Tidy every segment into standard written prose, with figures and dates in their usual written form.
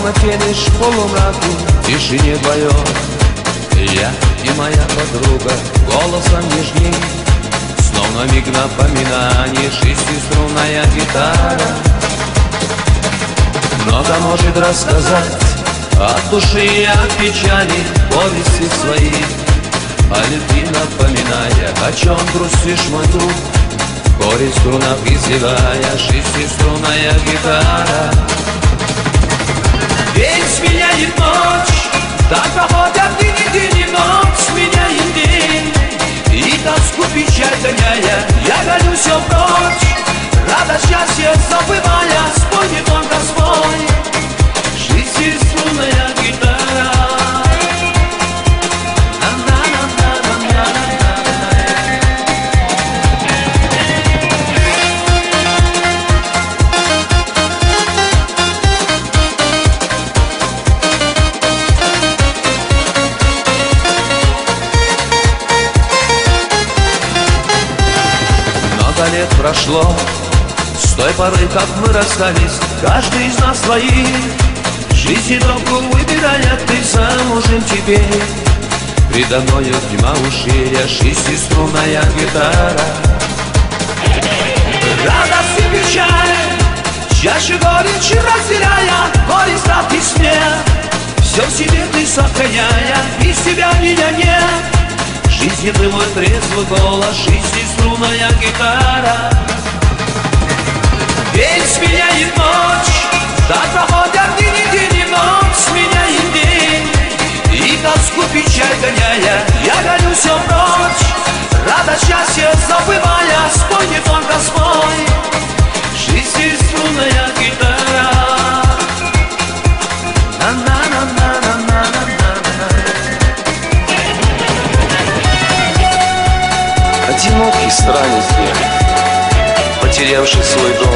комнате лишь полумраку, в тишине вдвоем я и моя подруга, голосом нежней, словно миг напоминаний, шестиструнная гитара. Много может рассказать от души и от печали, повести свои, о любви напоминая, о чем грустишь, мой друг, горе в струнах изливая, шестиструнная гитара. День сменяет ночь, так проходят дни, день и ночь, сменяет день, и тоску печаль гоняя, я гоню все прочь, радость счастье забывая, спой не только свой, шестиструнная гитара. Много лет прошло с той поры, как мы расстались, каждый из нас свои жизни дорогу выбирая, ты замужем теперь. Предо мною тьма уширя, шестиструнная гитара. Радость и печаль, чаще горечь разделяя, горе, страх и смех, все в себе ты сохраняя, без тебя меня нет. В жизни ты мой трезвый голос, шестиструнная гитара. День сменяет ночь, так проходят дни, день и ночь, сменяет день, и тоску печаль гоняя, я гоню все прочь, радость счастье забывая, спой не только свой, шестиструнная гитара. Одинокий странник я, потерявший свой дом.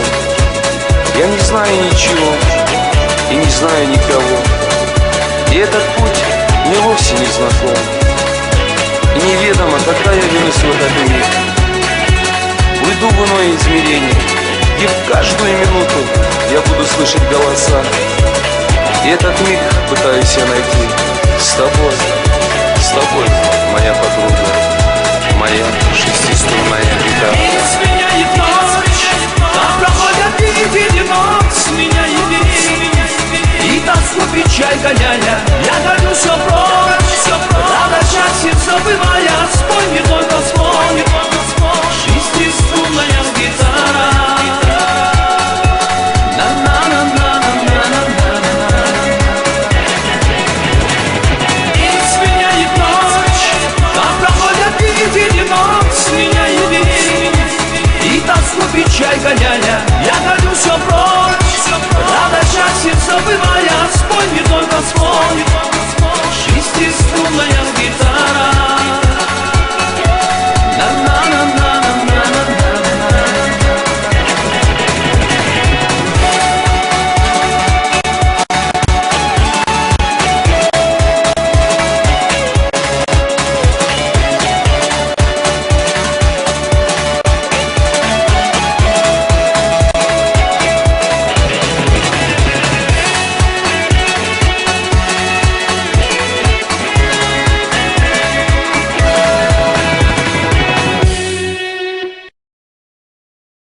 Я не знаю ничего и не знаю никого, и этот путь мне вовсе не знаком. И неведомо, когда я вернусь в этот мир, уйду в иное измерение, и в каждую минуту я буду слышать голоса. И этот миг пытаюсь я найти с тобой, моя подруга, моя шестиструнная гитара. День сменяет ночь, так проходят дни, день и ночь, сменяет день, и тоску печаль гоняя, я гоню все прочь, радость счастье забывая, спой не только свой, шестиструнная гитара. День сменяет ночь, так проходят дни, день и ночь, сменяет день, и тоску печаль гоняя, я гоню все прочь, радость счастье забывая, спой не только свой, шестиструнная гитара.